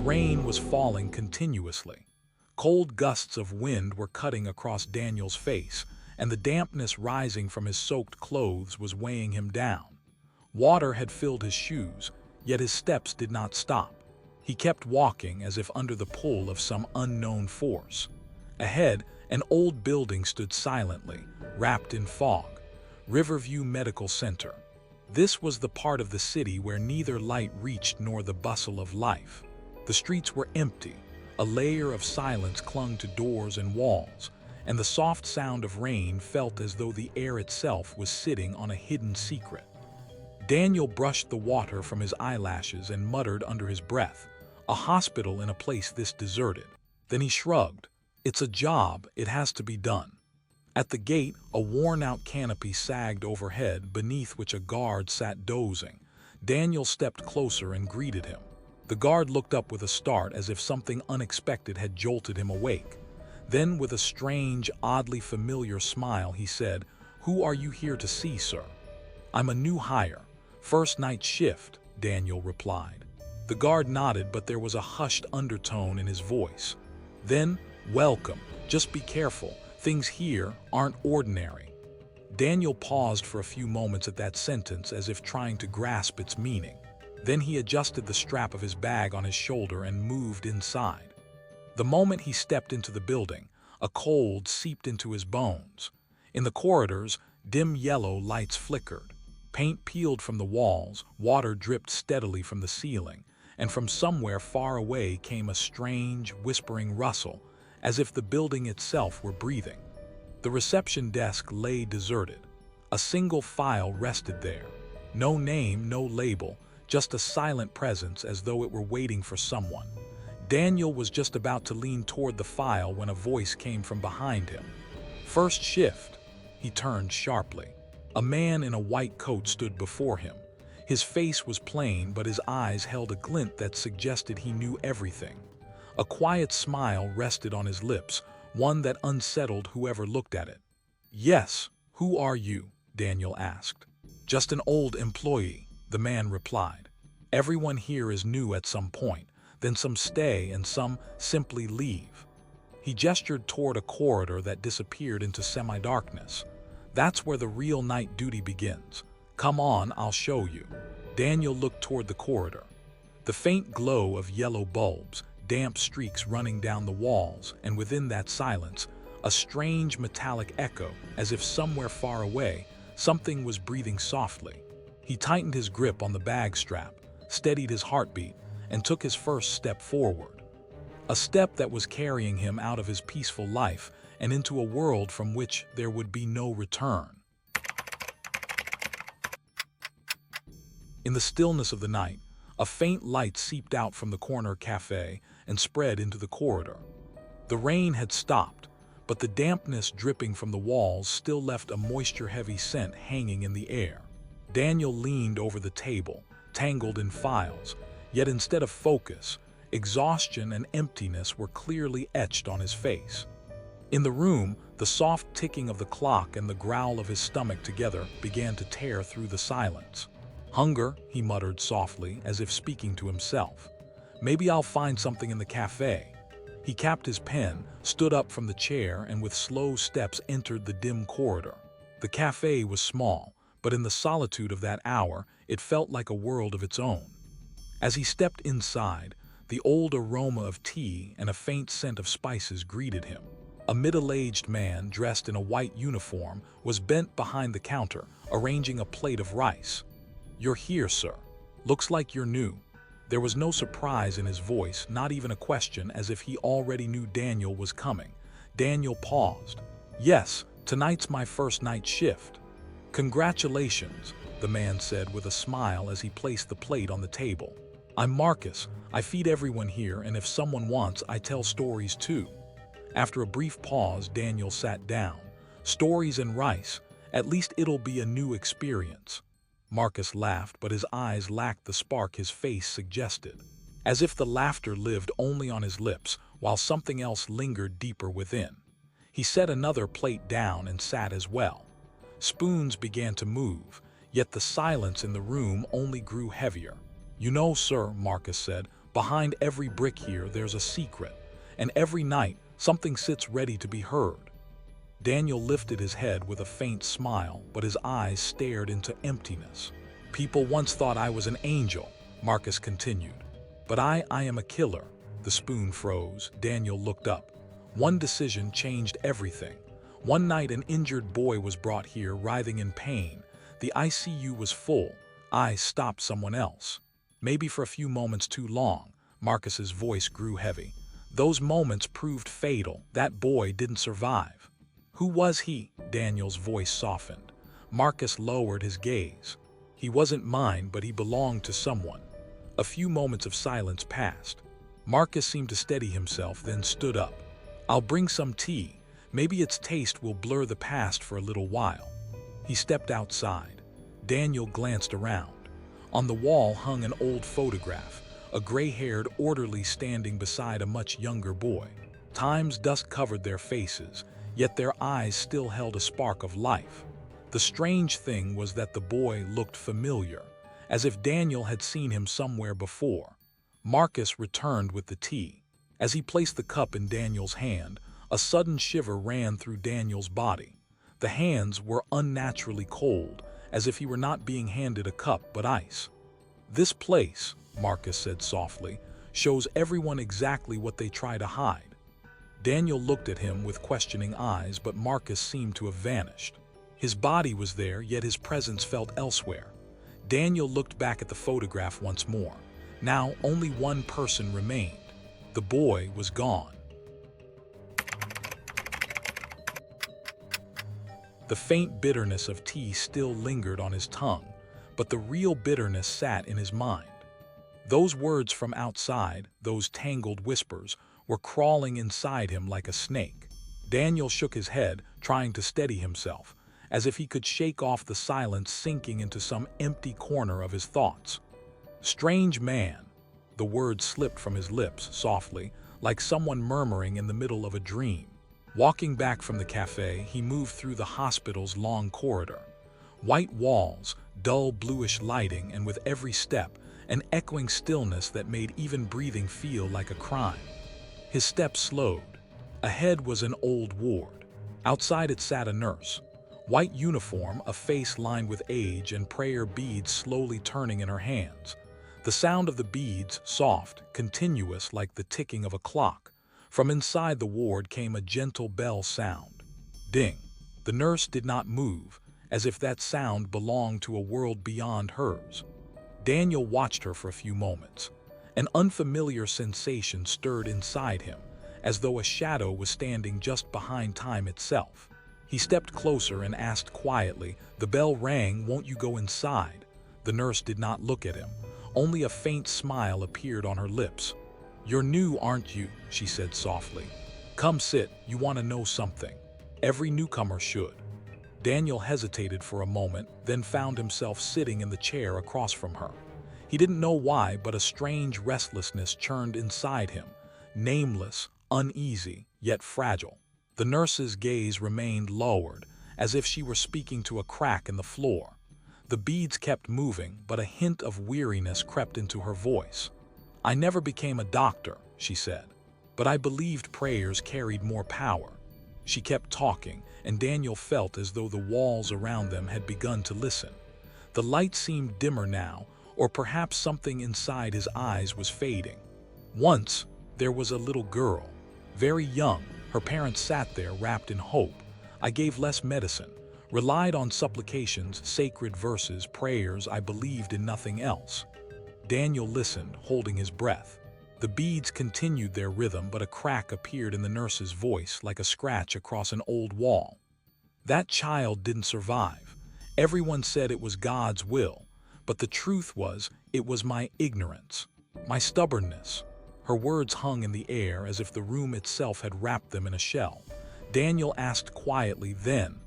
rain was falling continuously. Cold gusts of wind were cutting across Daniel's face, and the dampness rising from his soaked clothes was weighing him down. Water had filled his shoes, yet his steps did not stop. He kept walking as if under the pull of some unknown force. Ahead, an old building stood silently, wrapped in fog. Riverview Medical Center. This was the part of the city where neither light reached nor the bustle of life. The streets were empty. A layer of silence clung to doors and walls, and the soft sound of rain felt as though the air itself was sitting on a hidden secret. Daniel brushed the water from his eyelashes and muttered under his breath, "A hospital in a place this deserted." Then he shrugged. "It's a job, it has to be done." At the gate, a worn-out canopy sagged overhead, beneath which a guard sat dozing. Daniel stepped closer and greeted him. The guard looked up with a start, as if something unexpected had jolted him awake. Then, with a strange, oddly familiar smile, he said, "Who are you here to see, sir?" "I'm a new hire. First night shift," Daniel replied. The guard nodded, but there was a hushed undertone in his voice. Then, "Welcome. Just be careful. Things here aren't ordinary." Daniel paused for a few moments at that sentence, as if trying to grasp its meaning. Then he adjusted the strap of his bag on his shoulder and moved inside. The moment he stepped into the building, a cold seeped into his bones. In the corridors, dim yellow lights flickered. Paint peeled from the walls, water dripped steadily from the ceiling, and from somewhere far away came a strange, whispering rustle, as if the building itself were breathing. The reception desk lay deserted. A single file rested there. No name, no label, just a silent presence, as though it were waiting for someone. Daniel was just about to lean toward the file when a voice came from behind him. "First shift." He turned sharply. A man in a white coat stood before him. His face was plain, but his eyes held a glint that suggested he knew everything. A quiet smile rested on his lips, one that unsettled whoever looked at it. "Yes, who are you?" Daniel asked. "Just an old employee," the man replied. "Everyone here is new at some point, then some stay and some simply leave." He gestured toward a corridor that disappeared into semi-darkness. "That's where the real night duty begins. Come on, I'll show you." Daniel looked toward the corridor. The faint glow of yellow bulbs, damp streaks running down the walls, and within that silence, a strange metallic echo, as if somewhere far away, something was breathing softly. He tightened his grip on the bag strap, steadied his heartbeat, and took his first step forward. A step that was carrying him out of his peaceful life and into a world from which there would be no return. In the stillness of the night, a faint light seeped out from the corner cafe and spread into the corridor. The rain had stopped, but the dampness dripping from the walls still left a moisture-heavy scent hanging in the air. Daniel leaned over the table, tangled in files, yet instead of focus, exhaustion and emptiness were clearly etched on his face. In the room, the soft ticking of the clock and the growl of his stomach together began to tear through the silence. "Hunger," he muttered softly, as if speaking to himself. "Maybe I'll find something in the cafe." He capped his pen, stood up from the chair, and with slow steps entered the dim corridor. The cafe was small, but in the solitude of that hour, it felt like a world of its own. As he stepped inside, the old aroma of tea and a faint scent of spices greeted him. A middle-aged man, dressed in a white uniform, was bent behind the counter, arranging a plate of rice. "You're here, sir. Looks like you're new." There was no surprise in his voice, not even a question, as if he already knew Daniel was coming. Daniel paused. "Yes, tonight's my first night shift." "Congratulations," the man said with a smile as he placed the plate on the table. "I'm Marcus. I feed everyone here, and if someone wants, I tell stories too." After a brief pause, Daniel sat down. "Stories and rice. At least it'll be a new experience." Marcus laughed, but his eyes lacked the spark his face suggested. As if the laughter lived only on his lips, while something else lingered deeper within. He set another plate down and sat as well. Spoons began to move, yet the silence in the room only grew heavier. "You know, sir," Marcus said, Behind every brick here, there's a secret, and every night, something sits ready to be heard. Daniel lifted his head with a faint smile, but his eyes stared into emptiness. People once thought I was an angel, Marcus continued. But I am a killer. The spoon froze. Daniel looked up. One decision changed everything. One night an injured boy was brought here, writhing in pain. The ICU was full. I stopped someone else. Maybe for a few moments too long. Marcus's voice grew heavy. Those moments proved fatal. That boy didn't survive. Who was he? Daniel's voice softened. Marcus lowered his gaze. He wasn't mine, but he belonged to someone. A few moments of silence passed. Marcus seemed to steady himself, then stood up. I'll bring some tea. Maybe its taste will blur the past for a little while. He stepped outside. Daniel glanced around. On the wall hung an old photograph, a gray-haired orderly standing beside a much younger boy. Time's dust covered their faces, yet their eyes still held a spark of life. The strange thing was that the boy looked familiar, as if Daniel had seen him somewhere before. Marcus returned with the tea. As he placed the cup in Daniel's hand, a sudden shiver ran through Daniel's body. The hands were unnaturally cold, as if he were not being handed a cup but ice. This place, Marcus said softly, shows everyone exactly what they try to hide. Daniel looked at him with questioning eyes, but Marcus seemed to have vanished. His body was there, yet his presence felt elsewhere. Daniel looked back at the photograph once more. Now only one person remained. The boy was gone. The faint bitterness of tea still lingered on his tongue, but the real bitterness sat in his mind. Those words from outside, those tangled whispers, were crawling inside him like a snake. Daniel shook his head, trying to steady himself, as if he could shake off the silence sinking into some empty corner of his thoughts. Strange man. The words slipped from his lips softly, like someone murmuring in the middle of a dream. Walking back from the cafe, he moved through the hospital's long corridor. White walls, dull bluish lighting, and with every step, an echoing stillness that made even breathing feel like a crime. His steps slowed. Ahead was an old ward. Outside it sat a nurse. White uniform, a face lined with age, and prayer beads slowly turning in her hands. The sound of the beads, soft, continuous like the ticking of a clock. From inside the ward came a gentle bell sound. Ding. The nurse did not move, as if that sound belonged to a world beyond hers. Daniel watched her for a few moments. An unfamiliar sensation stirred inside him, as though a shadow was standing just behind time itself. He stepped closer and asked quietly, "The bell rang, won't you go inside?" The nurse did not look at him. Only a faint smile appeared on her lips. "You're new, aren't you?" she said softly. "Come sit, you want to know something." Every newcomer should. Daniel hesitated for a moment, then found himself sitting in the chair across from her. He didn't know why, but a strange restlessness churned inside him, nameless, uneasy, yet fragile. The nurse's gaze remained lowered, as if she were speaking to a crack in the floor. The beads kept moving, but a hint of weariness crept into her voice. "I never became a doctor," she said, "but I believed prayers carried more power." She kept talking, and Daniel felt as though the walls around them had begun to listen. The light seemed dimmer now, or perhaps something inside his eyes was fading. Once, there was a little girl, very young. Her parents sat there wrapped in hope. I gave less medicine, relied on supplications, sacred verses, prayers. I believed in nothing else. Daniel listened, holding his breath. The beads continued their rhythm, but a crack appeared in the nurse's voice, like a scratch across an old wall. "That child didn't survive. Everyone said it was God's will, but the truth was, it was my ignorance, my stubbornness." Her words hung in the air as if the room itself had wrapped them in a shell. Daniel asked quietly, "Then?"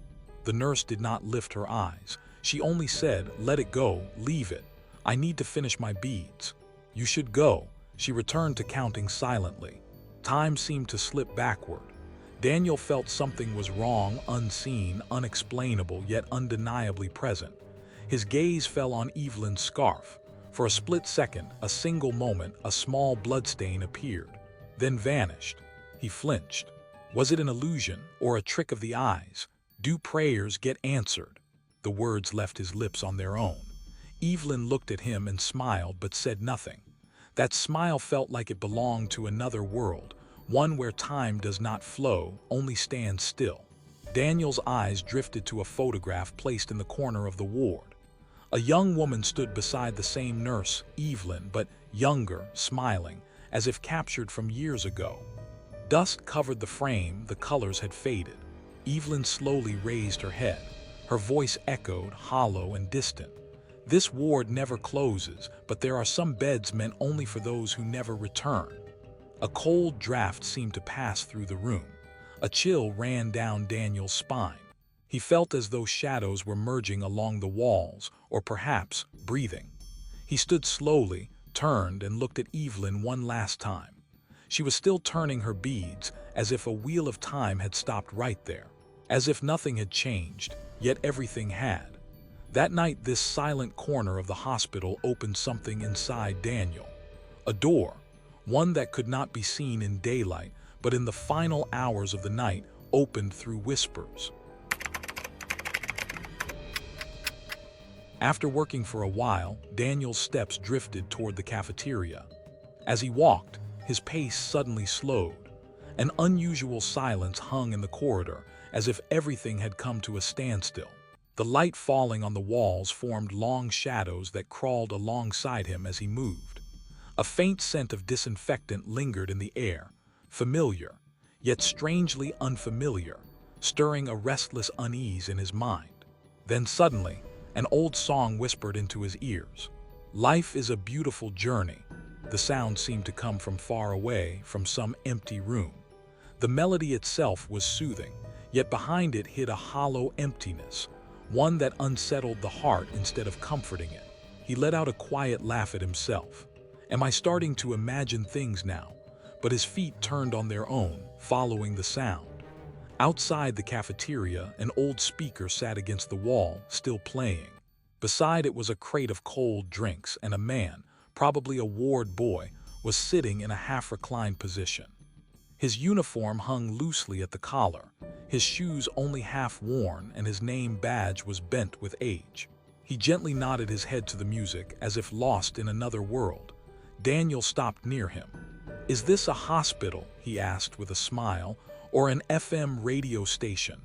The nurse did not lift her eyes. She only said, "Let it go, leave it. I need to finish my beads." "You should go." She returned to counting silently. Time seemed to slip backward. Daniel felt something was wrong, unseen, unexplainable, yet undeniably present. His gaze fell on Evelyn's scarf. For a split second, a single moment, a small bloodstain appeared, then vanished. He flinched. Was it an illusion or a trick of the eyes? Do prayers get answered? The words left his lips on their own. Evelyn looked at him and smiled but said nothing. That smile felt like it belonged to another world, one where time does not flow, only stands still. Daniel's eyes drifted to a photograph placed in the corner of the ward. A young woman stood beside the same nurse, Evelyn, but younger, smiling, as if captured from years ago. Dust covered the frame, the colors had faded. Evelyn slowly raised her head. Her voice echoed, hollow and distant. This ward never closes, but there are some beds meant only for those who never return. A cold draft seemed to pass through the room. A chill ran down Daniel's spine. He felt as though shadows were merging along the walls, or perhaps breathing. He stood slowly, turned, and looked at Evelyn one last time. She was still turning her beads, as if a wheel of time had stopped right there. As if nothing had changed, yet everything had. That night, this silent corner of the hospital opened something inside Daniel. A door, one that could not be seen in daylight, but in the final hours of the night, opened through whispers. After working for a while, Daniel's steps drifted toward the cafeteria. As he walked, his pace suddenly slowed. An unusual silence hung in the corridor, as if everything had come to a standstill. The light falling on the walls formed long shadows that crawled alongside him as he moved. A faint scent of disinfectant lingered in the air, familiar, yet strangely unfamiliar, stirring a restless unease in his mind. Then suddenly, an old song whispered into his ears. Life is a beautiful journey. The sound seemed to come from far away, from some empty room. The melody itself was soothing, yet behind it hid a hollow emptiness, one that unsettled the heart instead of comforting it. He let out a quiet laugh at himself. Am I starting to imagine things now? But his feet turned on their own, following the sound. Outside the cafeteria, an old speaker sat against the wall, still playing. Beside it was a crate of cold drinks, and a man, probably a ward boy, was sitting in a half-reclined position. His uniform hung loosely at the collar, his shoes only half worn, and his name badge was bent with age. He gently nodded his head to the music, as if lost in another world. Daniel stopped near him. Is this a hospital, he asked with a smile, or an FM radio station?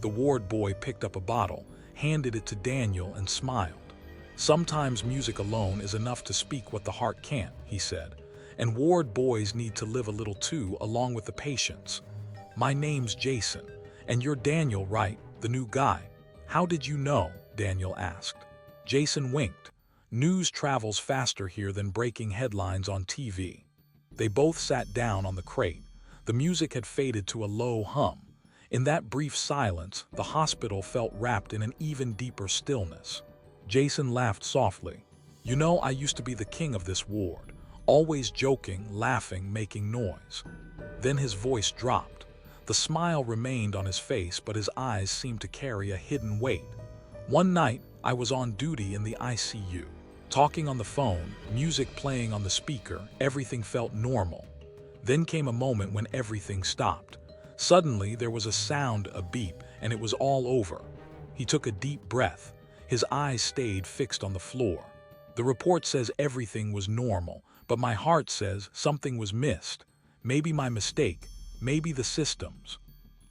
The ward boy picked up a bottle, handed it to Daniel, and smiled. Sometimes music alone is enough to speak what the heart can't, he said, and ward boys need to live a little too, along with the patients. My name's Jason, and you're Daniel, right? The new guy. How did you know? Daniel asked. Jason winked. News travels faster here than breaking headlines on TV. They both sat down on the crate. The music had faded to a low hum. In that brief silence, the hospital felt wrapped in an even deeper stillness. Jason laughed softly. You know, I used to be the king of this ward, always joking, laughing, making noise. Then his voice dropped. The smile remained on his face, but his eyes seemed to carry a hidden weight. One night, I was on duty in the ICU. Talking on the phone, music playing on the speaker, everything felt normal. Then came a moment when everything stopped. Suddenly, there was a sound, a beep, and it was all over. He took a deep breath. His eyes stayed fixed on the floor. The report says everything was normal, but my heart says something was missed. Maybe my mistake, maybe the systems.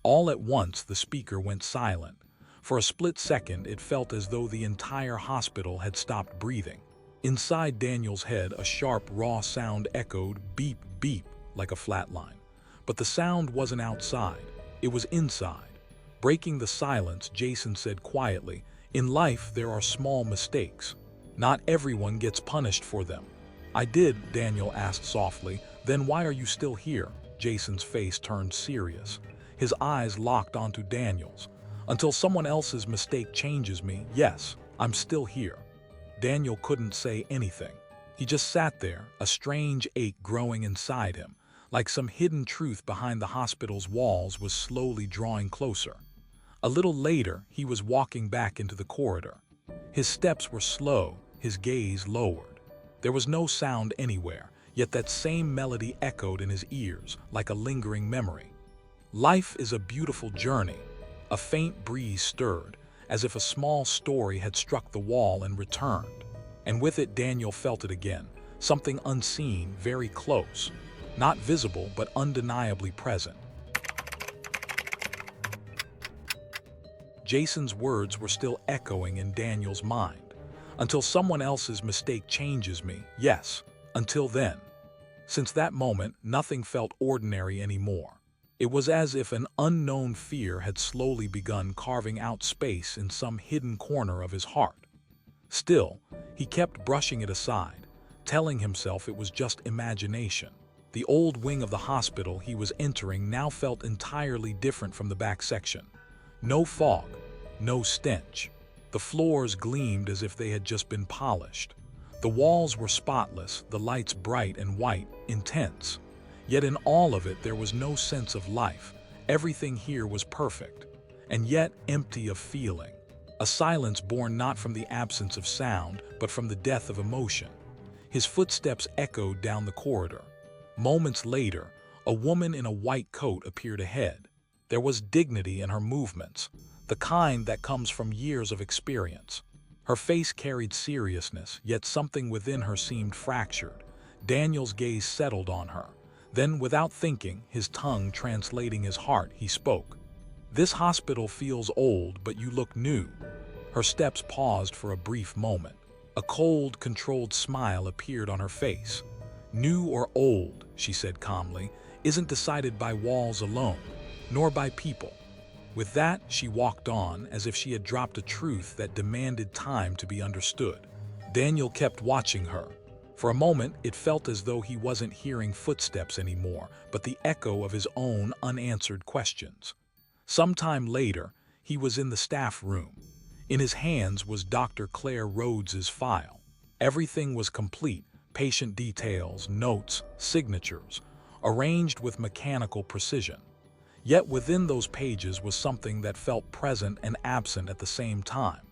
All at once, the speaker went silent. For a split second, it felt as though the entire hospital had stopped breathing. Inside Daniel's head, a sharp, raw sound echoed, beep, beep, like a flat line. But the sound wasn't outside, it was inside. Breaking the silence, Jason said quietly, in life there are small mistakes. Not everyone gets punished for them. I did, Daniel asked softly. Then why are you still here? Jason's face turned serious. His eyes locked onto Daniel's. Until someone else's mistake changes me, yes, I'm still here. Daniel couldn't say anything. He just sat there, a strange ache growing inside him, like some hidden truth behind the hospital's walls was slowly drawing closer. A little later, he was walking back into the corridor. His steps were slow, his gaze lowered. There was no sound anywhere, yet that same melody echoed in his ears like a lingering memory. Life is a beautiful journey. A faint breeze stirred, as if a small story had struck the wall and returned. And with it Daniel felt it again, something unseen, very close. Not visible, but undeniably present. Jason's words were still echoing in Daniel's mind. Until someone else's mistake changes me, yes, until then. Since that moment, nothing felt ordinary anymore. It was as if an unknown fear had slowly begun carving out space in some hidden corner of his heart. Still, he kept brushing it aside, telling himself it was just imagination. The old wing of the hospital he was entering now felt entirely different from the back section. No fog, no stench. The floors gleamed as if they had just been polished. The walls were spotless, the lights bright and white, intense. Yet in all of it there was no sense of life. Everything here was perfect, and yet empty of feeling. A silence born not from the absence of sound, but from the death of emotion. His footsteps echoed down the corridor. Moments later, a woman in a white coat appeared ahead. There was dignity in her movements, the kind that comes from years of experience. Her face carried seriousness, yet something within her seemed fractured. Daniel's gaze settled on her. Then, without thinking, his tongue translating his heart, he spoke. "This hospital feels old, but you look new." Her steps paused for a brief moment. A cold, controlled smile appeared on her face. "New or old," she said calmly, "isn't decided by walls alone, nor by people." With that, she walked on, as if she had dropped a truth that demanded time to be understood. Daniel kept watching her. For a moment, it felt as though he wasn't hearing footsteps anymore, but the echo of his own unanswered questions. Sometime later, he was in the staff room. In his hands was Dr. Claire Rhodes's file. Everything was complete, patient details, notes, signatures, arranged with mechanical precision. Yet within those pages was something that felt present and absent at the same time,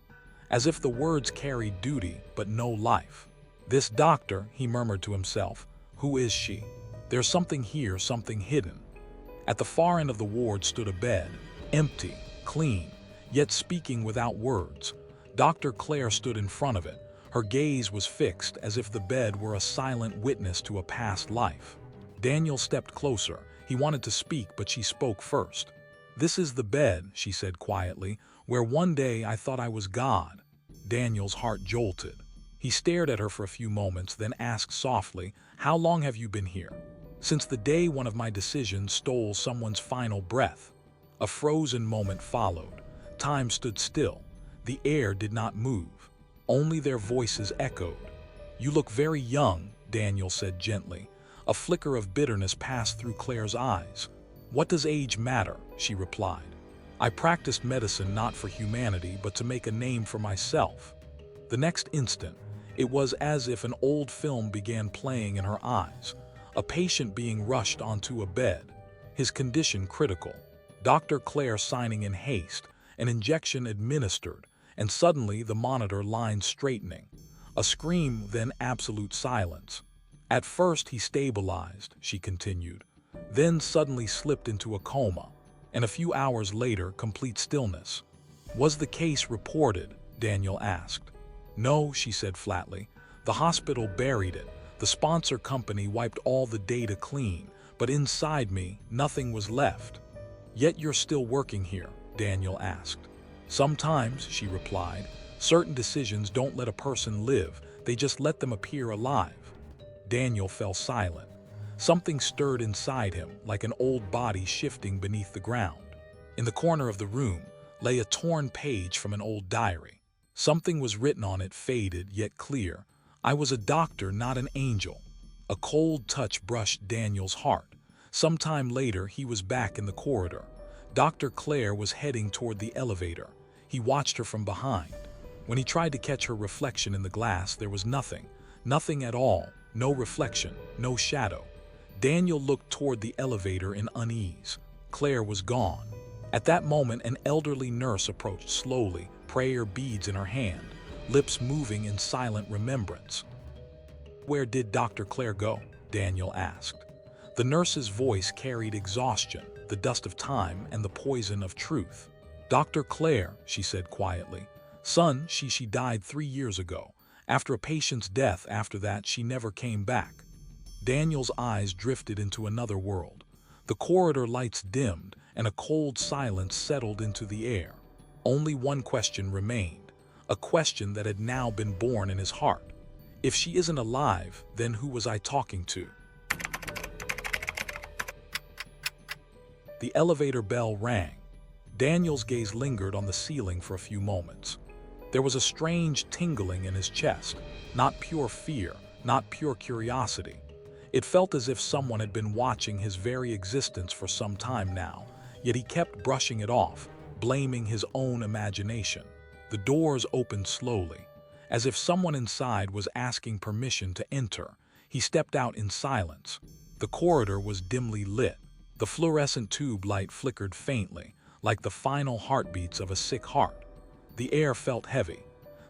as if the words carried duty but no life. "This doctor," he murmured to himself, "who is she? There's something here, something hidden." At the far end of the ward stood a bed, empty, clean, yet speaking without words. Dr. Claire stood in front of it. Her gaze was fixed, as if the bed were a silent witness to a past life. Daniel stepped closer. He wanted to speak, but she spoke first. "This is the bed," she said quietly, "where one day I thought I was God." Daniel's heart jolted. He stared at her for a few moments, then asked softly, "How long have you been here?" "Since the day one of my decisions stole someone's final breath." A frozen moment followed. Time stood still. The air did not move. Only their voices echoed. "You look very young," Daniel said gently. A flicker of bitterness passed through Claire's eyes. "What does age matter?" she replied. "I practiced medicine not for humanity, but to make a name for myself." The next instant, it was as if an old film began playing in her eyes. A patient being rushed onto a bed, his condition critical. Dr. Claire signing in haste, an injection administered, and suddenly the monitor line straightening. A scream, then absolute silence. "At first he stabilized," she continued, "then suddenly slipped into a coma, and a few hours later complete stillness." "Was the case reported?" Daniel asked. "No," she said flatly. "The hospital buried it. The sponsor company wiped all the data clean, but inside me, nothing was left." "Yet you're still working here?" Daniel asked. "Sometimes," she replied. "Certain decisions don't let a person live, they just let them appear alive." Daniel fell silent. Something stirred inside him, like an old body shifting beneath the ground. In the corner of the room lay a torn page from an old diary. Something was written on it, faded yet clear. "I was a doctor, not an angel." A cold touch brushed Daniel's heart. Sometime later, he was back in the corridor. Dr. Claire was heading toward the elevator. He watched her from behind. When he tried to catch her reflection in the glass, there was nothing. Nothing at all. No reflection, no shadow. Daniel looked toward the elevator in unease. Claire was gone. At that moment, an elderly nurse approached slowly, prayer beads in her hand, lips moving in silent remembrance. where did Dr. Claire go?" Daniel asked. The nurse's voice carried exhaustion, the dust of time, and the poison of truth. "Dr. Claire," she said quietly. "Son, she died 3 years ago. After a patient's death, after that, she never came back." Daniel's eyes drifted into another world. The corridor lights dimmed, and a cold silence settled into the air. Only one question remained, a question that had now been born in his heart. If she isn't alive, then who was I talking to? The elevator bell rang. Daniel's gaze lingered on the ceiling for a few moments. There was a strange tingling in his chest, not pure fear, not pure curiosity. It felt as if someone had been watching his very existence for some time now, yet he kept brushing it off, blaming his own imagination. The doors opened slowly. As if someone inside was asking permission to enter, he stepped out in silence. The corridor was dimly lit. The fluorescent tube light flickered faintly, like the final heartbeats of a sick heart. The air felt heavy.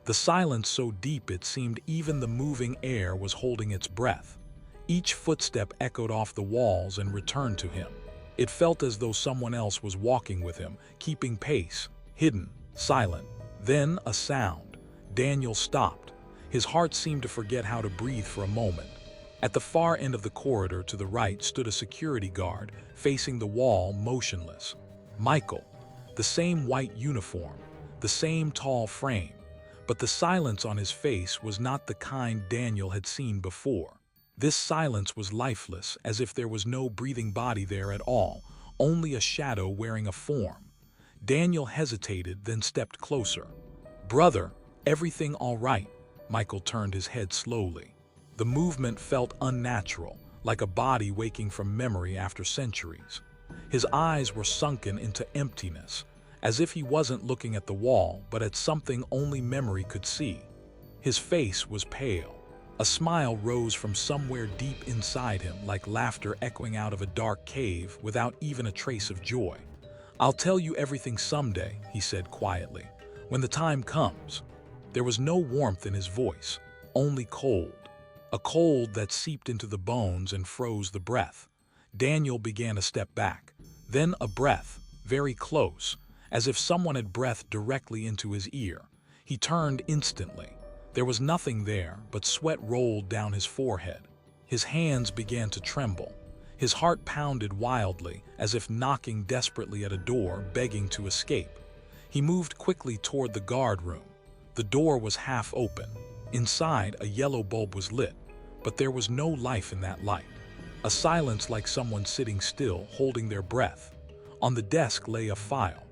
The silence so deep it seemed even the moving air was holding its breath. Each footstep echoed off the walls and returned to him. It felt as though someone else was walking with him, keeping pace, hidden, silent. Then a sound. Daniel stopped. His heart seemed to forget how to breathe for a moment. At the far end of the corridor to the right stood a security guard, facing the wall, motionless. Michael. The same white uniform, the same tall frame. But the silence on his face was not the kind Daniel had seen before. This silence was lifeless, as if there was no breathing body there at all, only a shadow wearing a form. Daniel hesitated, then stepped closer. "Brother, everything all right?" Michael turned his head slowly. The movement felt unnatural, like a body waking from memory after centuries. His eyes were sunken into emptiness, as if he wasn't looking at the wall, but at something only memory could see. His face was pale. A smile rose from somewhere deep inside him, like laughter echoing out of a dark cave without even a trace of joy. "I'll tell you everything someday," he said quietly, "when the time comes." There was no warmth in his voice, only cold. A cold that seeped into the bones and froze the breath. Daniel began to step back. Then a breath, very close, as if someone had breathed directly into his ear. He turned instantly. There was nothing there, but sweat rolled down his forehead. His hands began to tremble. His heart pounded wildly, as if knocking desperately at a door, begging to escape. He moved quickly toward the guard room. The door was half open. Inside, a yellow bulb was lit, but there was no life in that light. A silence like someone sitting still, holding their breath. On the desk lay a file.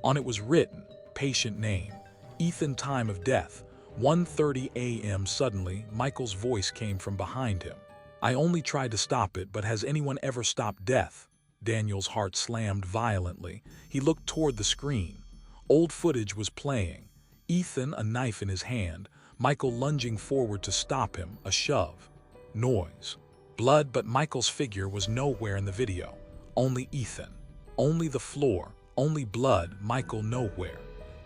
On it was written, patient name, Ethan, time of death, 1:30 a.m. Suddenly, Michael's voice came from behind him. "I only tried to stop it, but has anyone ever stopped death?" Daniel's heart slammed violently. He looked toward the screen. Old footage was playing. Ethan, a knife in his hand, Michael lunging forward to stop him, a shove. Noise. Blood, but Michael's figure was nowhere in the video. Only Ethan. Only the floor. Only blood, Michael nowhere.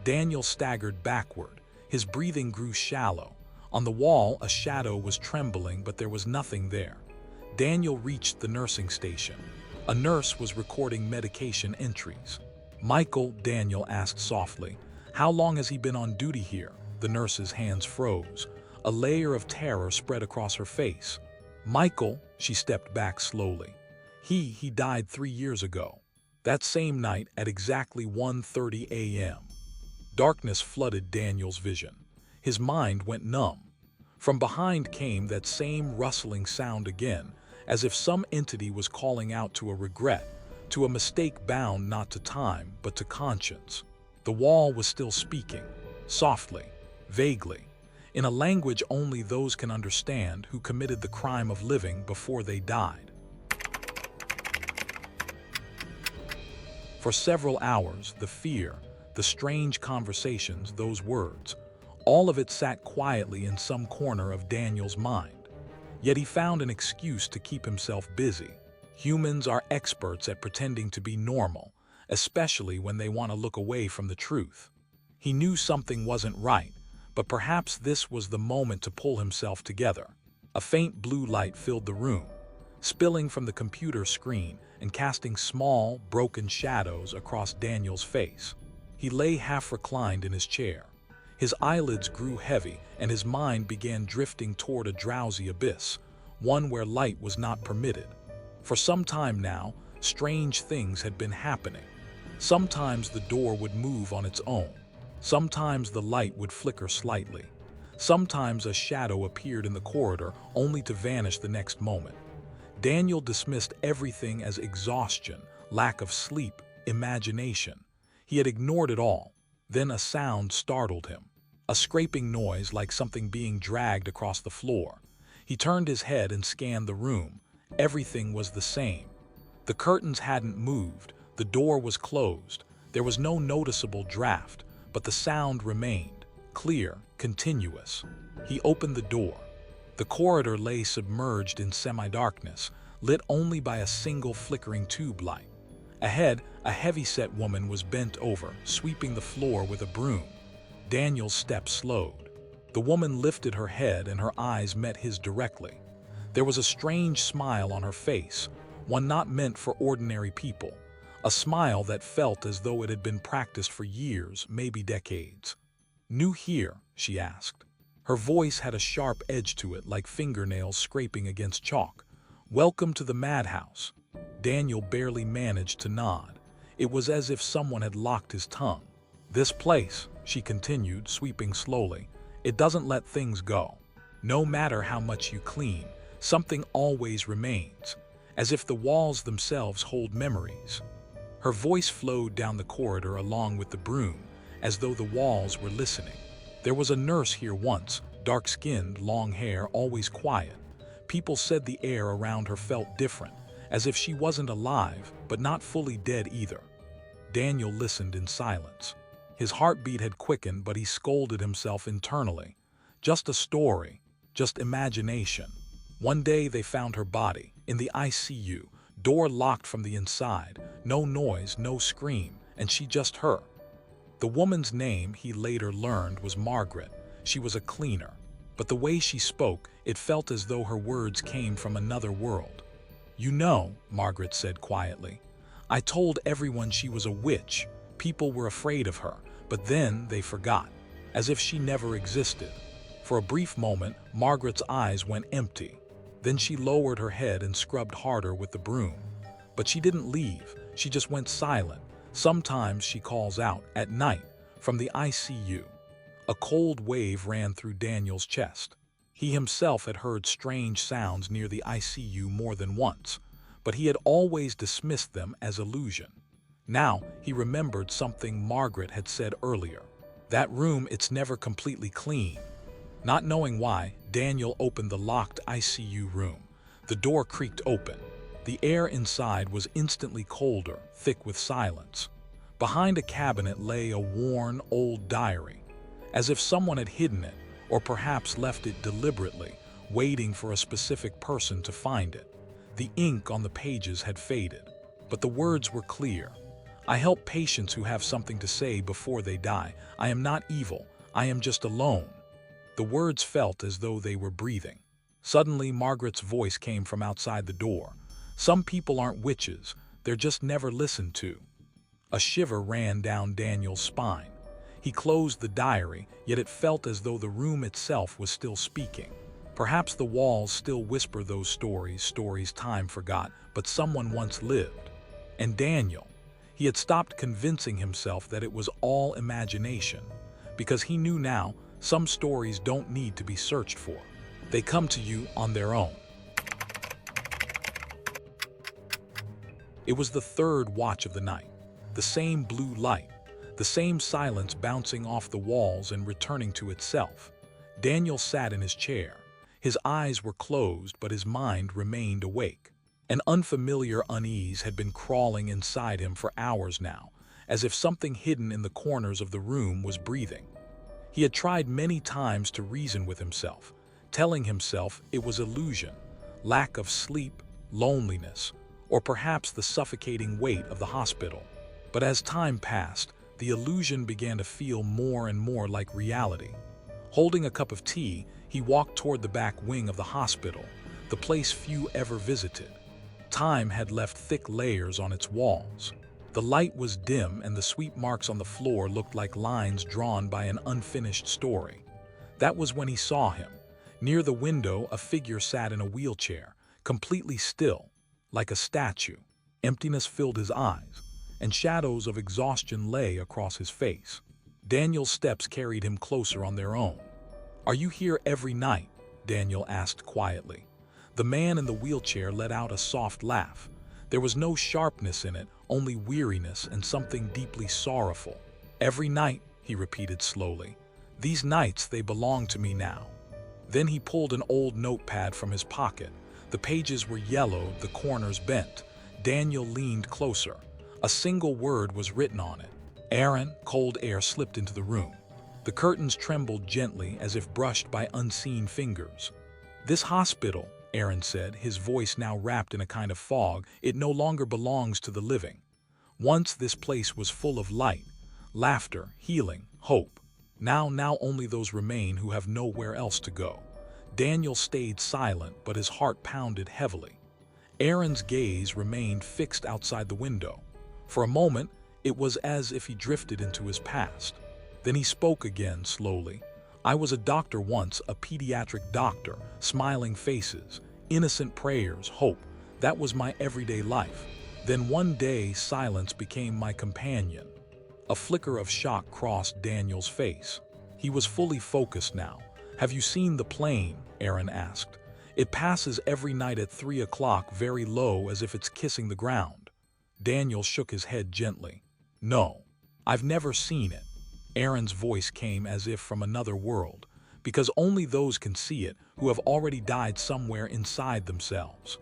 Daniel staggered backward. His breathing grew shallow. On the wall, a shadow was trembling, but there was nothing there. Daniel reached the nursing station. A nurse was recording medication entries. "Michael," Daniel asked softly, "how long has he been on duty here?" The nurse's hands froze. A layer of terror spread across her face. "Michael," she stepped back slowly. He died 3 years ago. That same night at exactly 1:30 a.m. Darkness flooded Daniel's vision. His mind went numb. From behind came that same rustling sound again, as if some entity was calling out to a regret, to a mistake bound not to time, but to conscience. The wall was still speaking, softly, vaguely, in a language only those can understand who committed the crime of living before they died. For several hours, the fear, the strange conversations, those words, all of it sat quietly in some corner of Daniel's mind. Yet he found an excuse to keep himself busy. Humans are experts at pretending to be normal, especially when they want to look away from the truth. He knew something wasn't right, but perhaps this was the moment to pull himself together. A faint blue light filled the room, spilling from the computer screen and casting small, broken shadows across Daniel's face. He lay half-reclined in his chair. His eyelids grew heavy, and his mind began drifting toward a drowsy abyss, one where light was not permitted. For some time now, strange things had been happening. Sometimes the door would move on its own. Sometimes the light would flicker slightly. Sometimes a shadow appeared in the corridor, only to vanish the next moment. Daniel dismissed everything as exhaustion, lack of sleep, imagination. He had ignored it all. Then a sound startled him. A scraping noise like something being dragged across the floor. He turned his head and scanned the room. Everything was the same. The curtains hadn't moved. The door was closed. There was no noticeable draft, but the sound remained, clear, continuous. He opened the door. The corridor lay submerged in semi-darkness, lit only by a single flickering tube light. Ahead, a heavy-set woman was bent over, sweeping the floor with a broom. Daniel's steps slowed. The woman lifted her head and her eyes met his directly. There was a strange smile on her face, one not meant for ordinary people. A smile that felt as though it had been practiced for years, maybe decades. "New here?" she asked. Her voice had a sharp edge to it, like fingernails scraping against chalk. "Welcome to the madhouse." Daniel barely managed to nod. It was as if someone had locked his tongue. "This place," she continued, sweeping slowly, "it doesn't let things go. No matter how much you clean, something always remains, as if the walls themselves hold memories." Her voice flowed down the corridor along with the broom, as though the walls were listening. "There was a nurse here once, dark-skinned, long hair, always quiet. People said the air around her felt different, as if she wasn't alive, but not fully dead either." Daniel listened in silence. His heartbeat had quickened, but he scolded himself internally. Just a story, just imagination. One day they found her body, in the ICU, door locked from the inside, no noise, no scream, and she just her. The woman's name, he later learned, was Margaret. She was a cleaner. But the way she spoke, it felt as though her words came from another world. "You know," Margaret said quietly, "I told everyone she was a witch. People were afraid of her, but then they forgot, as if she never existed." For a brief moment, Margaret's eyes went empty. Then she lowered her head and scrubbed harder with the broom. But she didn't leave, she just went silent. Sometimes she calls out, at night, from the ICU. A cold wave ran through Daniel's chest. He himself had heard strange sounds near the ICU more than once, but he had always dismissed them as illusion. Now he remembered something Margaret had said earlier. "That room, it's never completely clean." Not knowing why, Daniel opened the locked ICU room. The door creaked open. The air inside was instantly colder, thick with silence. Behind a cabinet lay a worn, old diary, as if someone had hidden it, or perhaps left it deliberately, waiting for a specific person to find it. The ink on the pages had faded, but the words were clear. "I help patients who have something to say before they die. I am not evil. I am just alone." The words felt as though they were breathing. Suddenly, Margaret's voice came from outside the door. "Some people aren't witches. They're just never listened to." A shiver ran down Daniel's spine. He closed the diary, yet it felt as though the room itself was still speaking. Perhaps the walls still whisper those stories time forgot, but someone once lived. And Daniel, he had stopped convincing himself that it was all imagination, because he knew now some stories don't need to be searched for. They come to you on their own. It was the third watch of the night. The same blue light, the same silence bouncing off the walls and returning to itself. Daniel sat in his chair. His eyes were closed, but his mind remained awake. An unfamiliar unease had been crawling inside him for hours now, as if something hidden in the corners of the room was breathing. He had tried many times to reason with himself, telling himself it was illusion, lack of sleep, loneliness, or perhaps the suffocating weight of the hospital. But as time passed, the illusion began to feel more and more like reality. Holding a cup of tea, He walked toward the back wing of the hospital, the place few ever visited. Time had left thick layers on its walls. The light was dim and the sweep marks on the floor looked like lines drawn by an unfinished story. That was when he saw him. Near the window, a figure sat in a wheelchair, completely still, like a statue. Emptiness filled his eyes, and shadows of exhaustion lay across his face. Daniel's steps carried him closer on their own. "Are you here every night?" Daniel asked quietly. The man in the wheelchair let out a soft laugh. There was no sharpness in it, only weariness and something deeply sorrowful. "Every night," he repeated slowly. "These nights, they belong to me now." Then he pulled an old notepad from his pocket. The pages were yellowed, the corners bent. Daniel leaned closer. A single word was written on it. "Aaron." Cold air slipped into the room. The curtains trembled gently as if brushed by unseen fingers. "This hospital," Aaron said, his voice now wrapped in a kind of fog, "it no longer belongs to the living. Once this place was full of light, laughter, healing, hope. Now only those remain who have nowhere else to go." Daniel stayed silent, but his heart pounded heavily. Aaron's gaze remained fixed outside the window. For a moment, it was as if he drifted into his past. Then he spoke again, slowly. "I was a doctor once, a pediatric doctor, smiling faces, innocent prayers, hope. That was my everyday life. Then one day, silence became my companion." A flicker of shock crossed Daniel's face. He was fully focused now. "Have you seen the plane?" Aaron asked. "It passes every night at 3 o'clock, very low, as if it's kissing the ground." Daniel shook his head gently. "No, I've never seen it." Aaron's voice came as if from another world, because only those can see it who have already died somewhere inside themselves.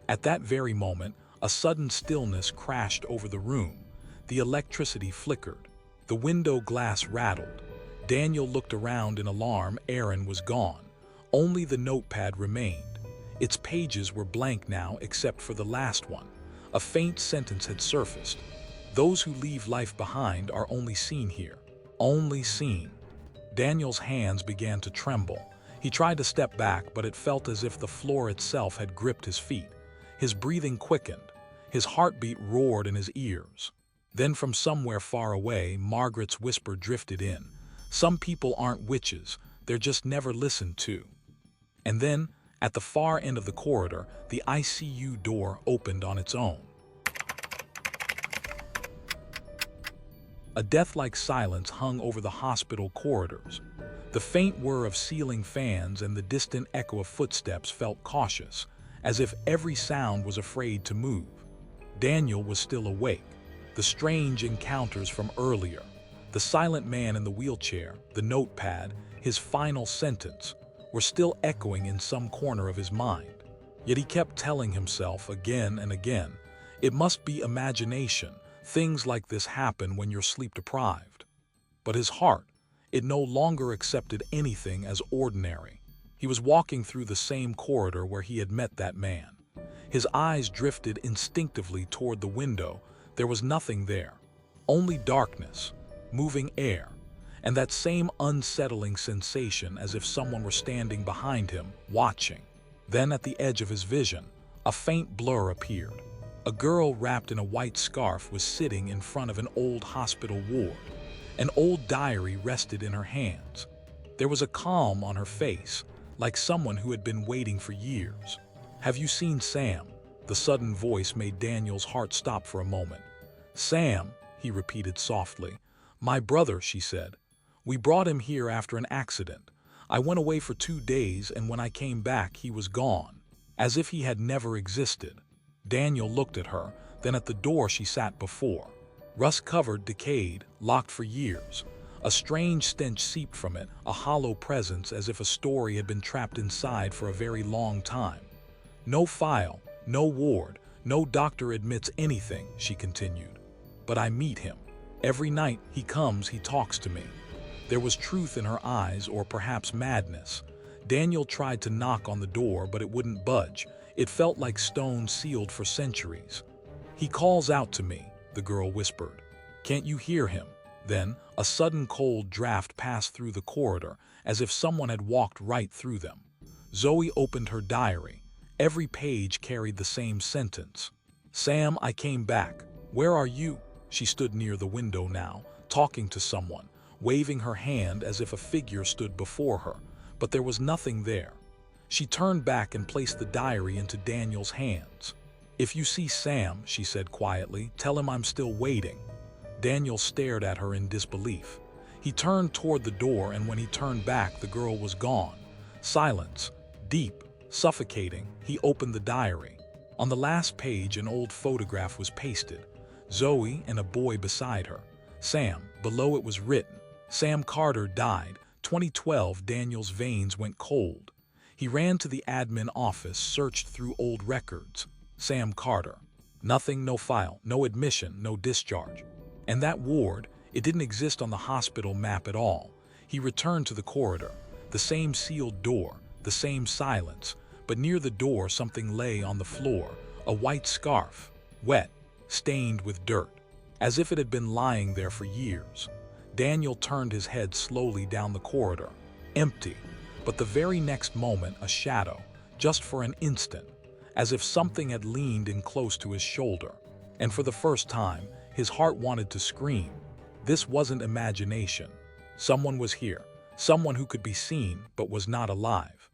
At that very moment, a sudden stillness crashed over the room. The electricity flickered. The window glass rattled. Daniel looked around in alarm. Aaron was gone. Only the notepad remained. Its pages were blank now except for the last one. A faint sentence had surfaced. "Those who leave life behind are only seen here." Only seen. Daniel's hands began to tremble. He tried to step back, but it felt as if the floor itself had gripped his feet. His breathing quickened. His heartbeat roared in his ears. Then from somewhere far away, Margaret's whisper drifted in. "Some people aren't witches, they're just never listened to." And then, at the far end of the corridor, the ICU door opened on its own. A death-like silence hung over the hospital corridors. The faint whir of ceiling fans and the distant echo of footsteps felt cautious, as if every sound was afraid to move. Daniel was still awake. The strange encounters from earlier, the silent man in the wheelchair, the notepad, his final sentence, were still echoing in some corner of his mind. Yet he kept telling himself again and again, it must be imagination. Things like this happen when you're sleep-deprived. But his heart, it no longer accepted anything as ordinary. He was walking through the same corridor where he had met that man. His eyes drifted instinctively toward the window. There was nothing there, only darkness, moving air, and that same unsettling sensation as if someone were standing behind him, watching. Then at the edge of his vision, a faint blur appeared. A girl wrapped in a white scarf was sitting in front of an old hospital ward. An old diary rested in her hands. There was a calm on her face, like someone who had been waiting for years. "Have you seen Sam?" The sudden voice made Daniel's heart stop for a moment. "Sam," he repeated softly. "My brother," she said. "We brought him here after an accident. I went away for 2 days, and when I came back, he was gone, as if he had never existed." Daniel looked at her, then at the door she sat before. Rust-covered, decayed, locked for years. A strange stench seeped from it, a hollow presence as if a story had been trapped inside for a very long time. "No file, no ward, no doctor admits anything," she continued. "But I meet him. Every night he comes, he talks to me." There was truth in her eyes, or perhaps madness. Daniel tried to knock on the door, but it wouldn't budge. It felt like stone sealed for centuries. "He calls out to me," the girl whispered. "Can't you hear him?" Then, a sudden cold draft passed through the corridor, as if someone had walked right through them. Zoe opened her diary. Every page carried the same sentence. "Sam, I came back. Where are you?" She stood near the window now, talking to someone, waving her hand as if a figure stood before her, but there was nothing there. She turned back and placed the diary into Daniel's hands. "If you see Sam," she said quietly, "tell him I'm still waiting." Daniel stared at her in disbelief. He turned toward the door, and when he turned back, the girl was gone. Silence, deep, suffocating. He opened the diary. On the last page, an old photograph was pasted. Zoe and a boy beside her. Sam. Below it was written, "Sam Carter died, 2012." Daniel's veins went cold. He ran to the admin office, searched through old records. Sam Carter. Nothing, no file, no admission, no discharge. And that ward, it didn't exist on the hospital map at all. He returned to the corridor. The same sealed door, the same silence, but near the door something lay on the floor, a white scarf, wet, stained with dirt, as if it had been lying there for years. Daniel turned his head slowly down the corridor. Empty. But the very next moment, a shadow, just for an instant, as if something had leaned in close to his shoulder. And for the first time, his heart wanted to scream. This wasn't imagination. Someone was here, someone who could be seen but was not alive.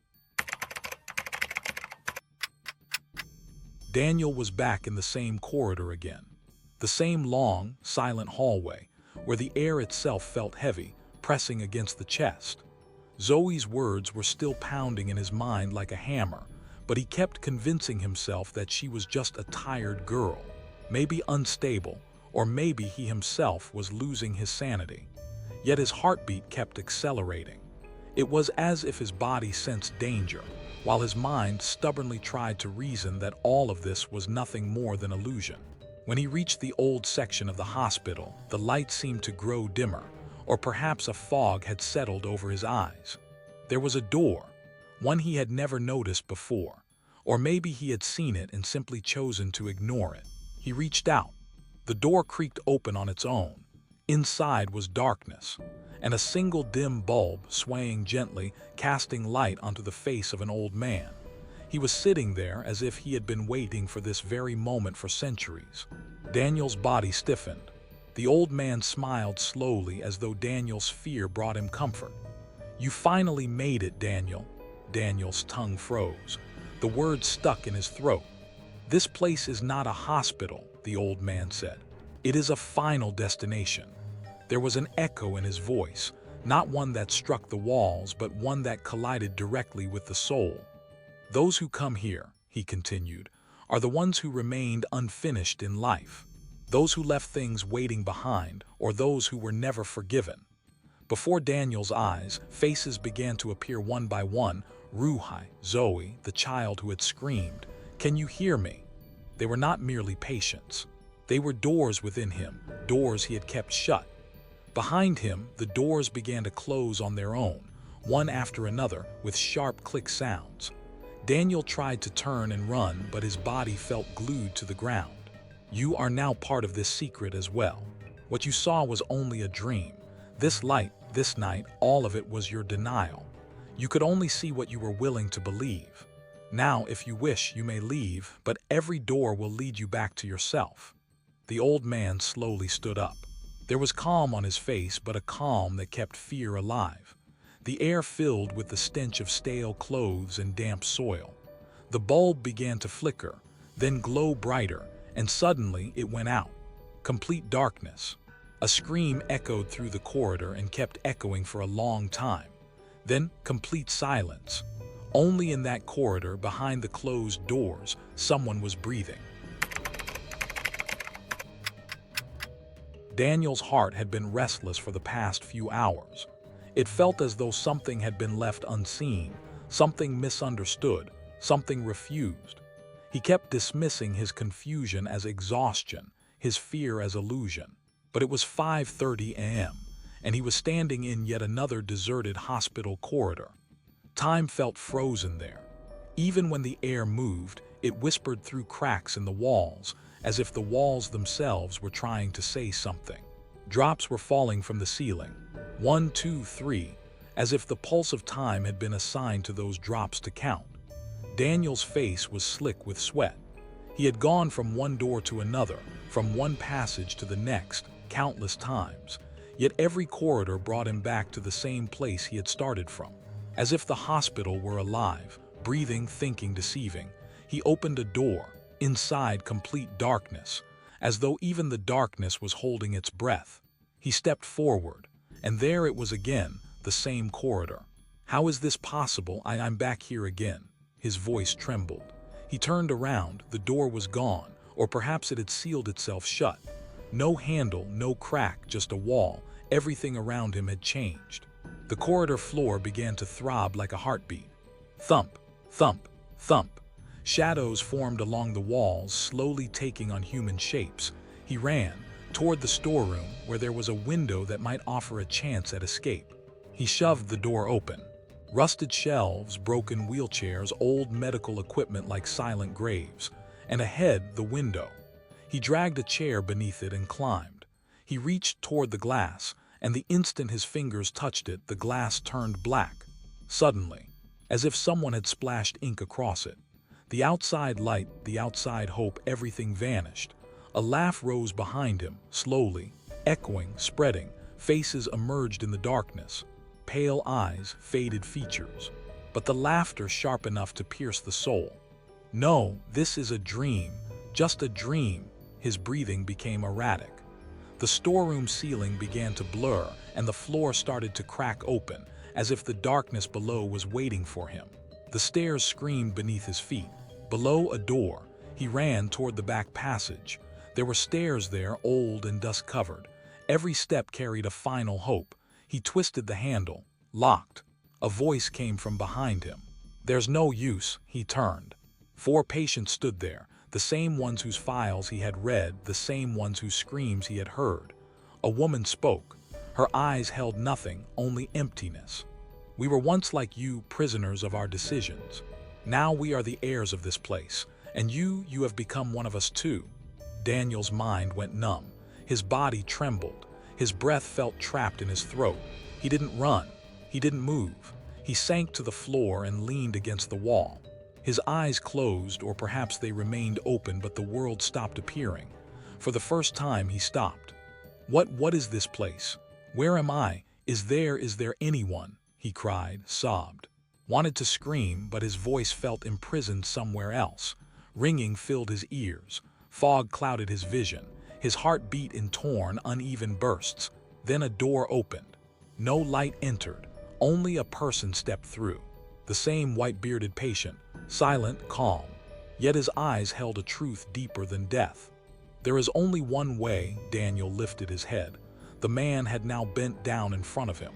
Daniel was back in the same corridor again. The same long, silent hallway, where the air itself felt heavy, pressing against the chest. Zoe's words were still pounding in his mind like a hammer, but he kept convincing himself that she was just a tired girl, maybe unstable, or maybe he himself was losing his sanity. Yet his heartbeat kept accelerating. It was as if his body sensed danger, while his mind stubbornly tried to reason that all of this was nothing more than illusion. When he reached the old section of the hospital, the light seemed to grow dimmer, or perhaps a fog had settled over his eyes. There was a door, one he had never noticed before, or maybe he had seen it and simply chosen to ignore it. He reached out. The door creaked open on its own. Inside was darkness, and a single dim bulb swaying gently, casting light onto the face of an old man. He was sitting there as if he had been waiting for this very moment for centuries. Daniel's body stiffened. The old man smiled slowly as though Daniel's fear brought him comfort. "You finally made it, Daniel." Daniel's tongue froze. The words stuck in his throat. "This place is not a hospital," the old man said. "It is a final destination." There was an echo in his voice, not one that struck the walls, but one that collided directly with the soul. "Those who come here," he continued, "are the ones who remained unfinished in life. Those who left things waiting behind, or those who were never forgiven." Before Daniel's eyes, faces began to appear one by one. Ruhai, Zoe, the child who had screamed, "Can you hear me?" They were not merely patients. They were doors within him, doors he had kept shut. Behind him, the doors began to close on their own, one after another, with sharp click sounds. Daniel tried to turn and run, but his body felt glued to the ground. "You are now part of this secret as well. What you saw was only a dream. This light, this night, all of it was your denial. You could only see what you were willing to believe. Now, if you wish, you may leave, but every door will lead you back to yourself." The old man slowly stood up. There was calm on his face, but a calm that kept fear alive. The air filled with the stench of stale clothes and damp soil. The bulb began to flicker, then glow brighter, and suddenly it went out. Complete darkness. A scream echoed through the corridor and kept echoing for a long time. Then complete silence. Only in that corridor, behind the closed doors, someone was breathing. Daniel's heart had been restless for the past few hours. It felt as though something had been left unseen, something misunderstood, something refused. He kept dismissing his confusion as exhaustion, his fear as illusion. But it was 5:30 a.m., and he was standing in yet another deserted hospital corridor. Time felt frozen there. Even when the air moved, it whispered through cracks in the walls, as if the walls themselves were trying to say something. Drops were falling from the ceiling. 1, 2, 3, as if the pulse of time had been assigned to those drops to count. Daniel's face was slick with sweat. He had gone from one door to another, from one passage to the next, countless times, yet every corridor brought him back to the same place he had started from. As if the hospital were alive, breathing, thinking, deceiving, he opened a door, inside complete darkness, as though even the darkness was holding its breath. He stepped forward, and there it was again, the same corridor. "How is this possible? I'm back here again." His voice trembled. He turned around, the door was gone, or perhaps it had sealed itself shut. No handle, no crack, just a wall. Everything around him had changed. The corridor floor began to throb like a heartbeat. Thump, thump, thump. Shadows formed along the walls, slowly taking on human shapes. He ran toward the storeroom, where there was a window that might offer a chance at escape. He shoved the door open. Rusted shelves, broken wheelchairs, old medical equipment like silent graves, and ahead, the window. He dragged a chair beneath it and climbed. He reached toward the glass, and the instant his fingers touched it, the glass turned black. Suddenly, as if someone had splashed ink across it. The outside light, the outside hope, everything vanished. A laugh rose behind him, slowly, echoing, spreading. Faces emerged in the darkness. Pale eyes, faded features. But the laughter sharp enough to pierce the soul. "No, this is a dream, just a dream." His breathing became erratic. The storeroom ceiling began to blur, and the floor started to crack open, as if the darkness below was waiting for him. The stairs screamed beneath his feet. Below, a door. He ran toward the back passage. There were stairs there, old and dust-covered. Every step carried a final hope. He twisted the handle. Locked. A voice came from behind him. "There's no use." He turned. 4 patients stood there, the same ones whose files he had read, the same ones whose screams he had heard. A woman spoke. Her eyes held nothing, only emptiness. "We were once like you, prisoners of our decisions. Now we are the heirs of this place, and you have become one of us too." Daniel's mind went numb. His body trembled. His breath felt trapped in his throat. He didn't run. He didn't move. He sank to the floor and leaned against the wall. His eyes closed, or perhaps they remained open, but the world stopped appearing. For the first time, he stopped. What is this place? Where am I? Is there anyone?" He cried, sobbed. Wanted to scream, but his voice felt imprisoned somewhere else. Ringing filled his ears. Fog clouded his vision. His heart beat in torn, uneven bursts. Then a door opened. No light entered. Only a person stepped through. The same white-bearded patient, silent, calm. Yet his eyes held a truth deeper than death. "There is only one way." Daniel lifted his head. The man had now bent down in front of him.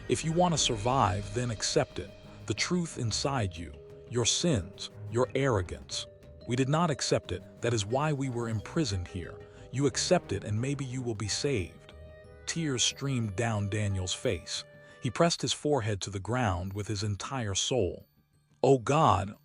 "If you want to survive, then accept it. The truth inside you, your sins, your arrogance. We did not accept it. That is why we were imprisoned here. You accept it and maybe you will be saved." Tears streamed down Daniel's face. He pressed his forehead to the ground with his entire soul. Oh God,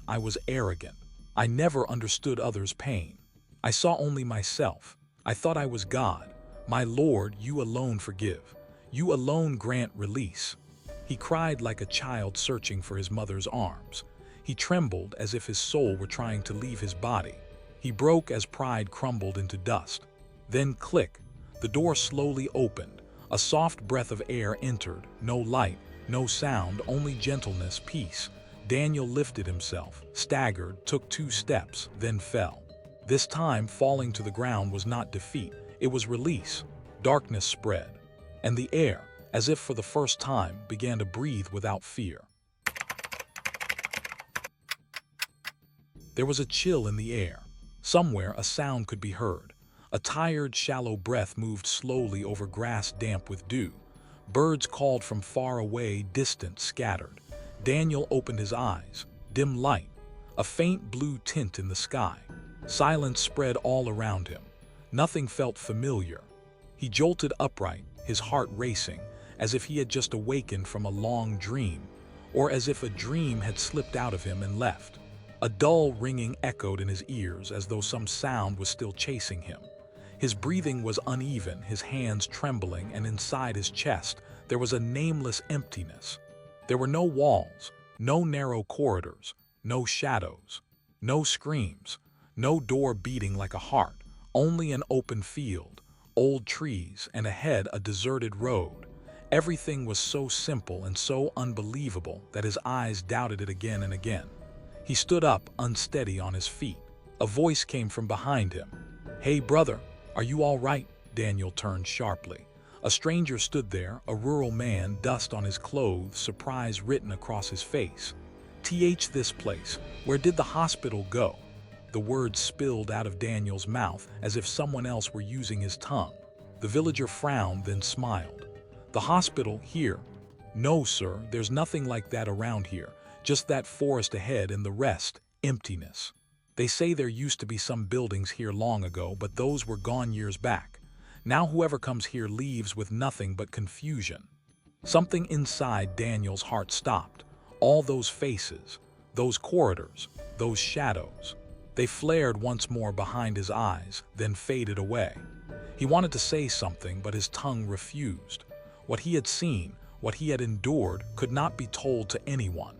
I was arrogant. I never understood others' pain. I saw only myself. I thought I was God. My Lord, you alone forgive. You alone grant release." He cried like a child searching for his mother's arms. He trembled as if his soul were trying to leave his body. He broke as pride crumbled into dust. Then click, the door slowly opened. A soft breath of air entered. No light, no sound, only gentleness, peace. Daniel lifted himself, staggered, took 2 steps, then fell. This time, falling to the ground was not defeat, it was release. Darkness spread, and the air, as if for the first time, began to breathe without fear. There was a chill in the air. Somewhere a sound could be heard. A tired, shallow breath moved slowly over grass damp with dew. Birds called from far away, distant, scattered. Daniel opened his eyes. Dim light. A faint blue tint in the sky. Silence spread all around him. Nothing felt familiar. He jolted upright, his heart racing, as if he had just awakened from a long dream, or as if a dream had slipped out of him and left. A dull ringing echoed in his ears as though some sound was still chasing him. His breathing was uneven, his hands trembling, and inside his chest there was a nameless emptiness. There were no walls, no narrow corridors, no shadows, no screams, no door beating like a heart, only an open field, old trees, and ahead a deserted road. Everything was so simple and so unbelievable that his eyes doubted it again and again. He stood up, unsteady on his feet. A voice came from behind him. "Hey, brother, are you all right?" Daniel turned sharply. A stranger stood there, a rural man, dust on his clothes, surprise written across his face. This place. Where did the hospital go?" The words spilled out of Daniel's mouth as if someone else were using his tongue. The villager frowned, then smiled. "The hospital here? No, sir, there's nothing like that around here. Just that forest ahead and the rest, emptiness. They say there used to be some buildings here long ago, but those were gone years back. Now whoever comes here leaves with nothing but confusion." Something inside Daniel's heart stopped. All those faces, those corridors, those shadows. They flared once more behind his eyes, then faded away. He wanted to say something, but his tongue refused. What he had seen, what he had endured, could not be told to anyone.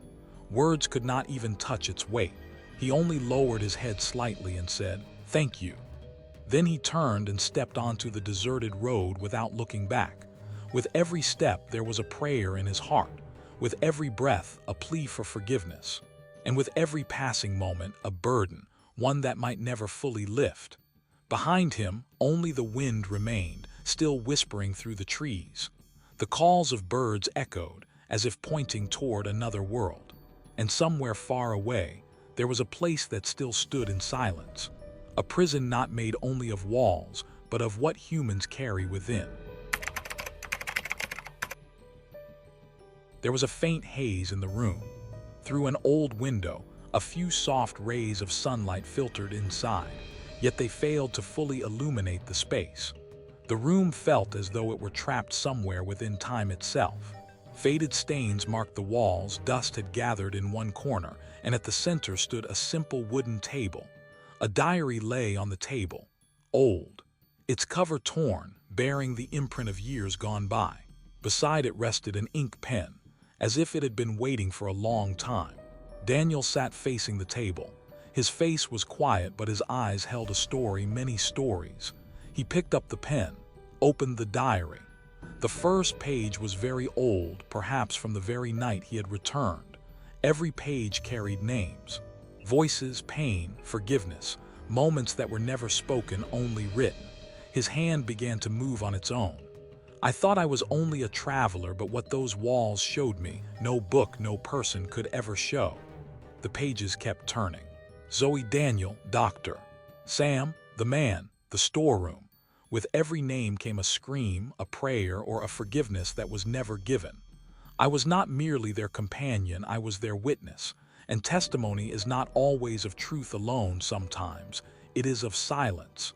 Words could not even touch its weight. He only lowered his head slightly and said, "Thank you." Then he turned and stepped onto the deserted road without looking back. With every step there was a prayer in his heart. With every breath, a plea for forgiveness. And with every passing moment, a burden, one that might never fully lift. Behind him, only the wind remained, still whispering through the trees. The calls of birds echoed, as if pointing toward another world. And somewhere far away, there was a place that still stood in silence. A prison not made only of walls, but of what humans carry within. There was a faint haze in the room. Through an old window, a few soft rays of sunlight filtered inside, yet they failed to fully illuminate the space. The room felt as though it were trapped somewhere within time itself. Faded stains marked the walls, dust had gathered in one corner, and at the center stood a simple wooden table. A diary lay on the table, old, its cover torn, bearing the imprint of years gone by. Beside it rested an ink pen, as if it had been waiting for a long time. Daniel sat facing the table. His face was quiet, but his eyes held a story, many stories. He picked up the pen, opened the diary. The first page was very old, perhaps from the very night he had returned. Every page carried names, voices, pain, forgiveness, moments that were never spoken, only written. His hand began to move on its own. "I thought I was only a traveler, but what those walls showed me, no book, no person could ever show." The pages kept turning. Zoe, Daniel, doctor. Sam, the man, the storeroom. With every name came a scream, a prayer, or a forgiveness that was never given. I was not merely their companion, I was their witness. And testimony is not always of truth alone sometimes, it is of silence.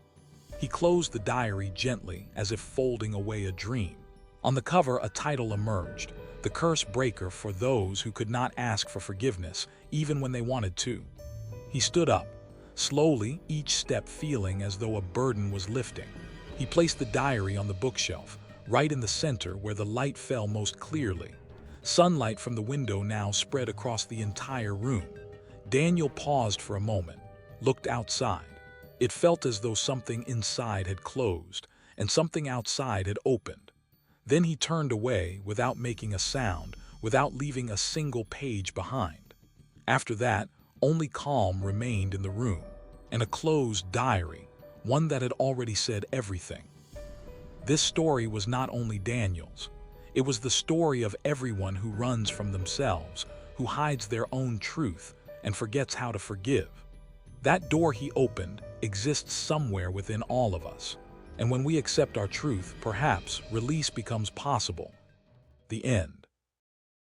He closed the diary gently, as if folding away a dream. On the cover, a title emerged, "The Curse Breaker for Those Who Could Not Ask for Forgiveness, Even When They Wanted to." He stood up, slowly, each step feeling as though a burden was lifting. He placed the diary on the bookshelf, right in the center where the light fell most clearly. Sunlight from the window now spread across the entire room. Daniel paused for a moment, looked outside. It felt as though something inside had closed, and something outside had opened. Then he turned away without making a sound, without leaving a single page behind. After that, only calm remained in the room, and a closed diary, one that had already said everything. This story was not only Daniel's. It was the story of everyone who runs from themselves, who hides their own truth, and forgets how to forgive. That door he opened exists somewhere within all of us. And when we accept our truth, perhaps release becomes possible. The end.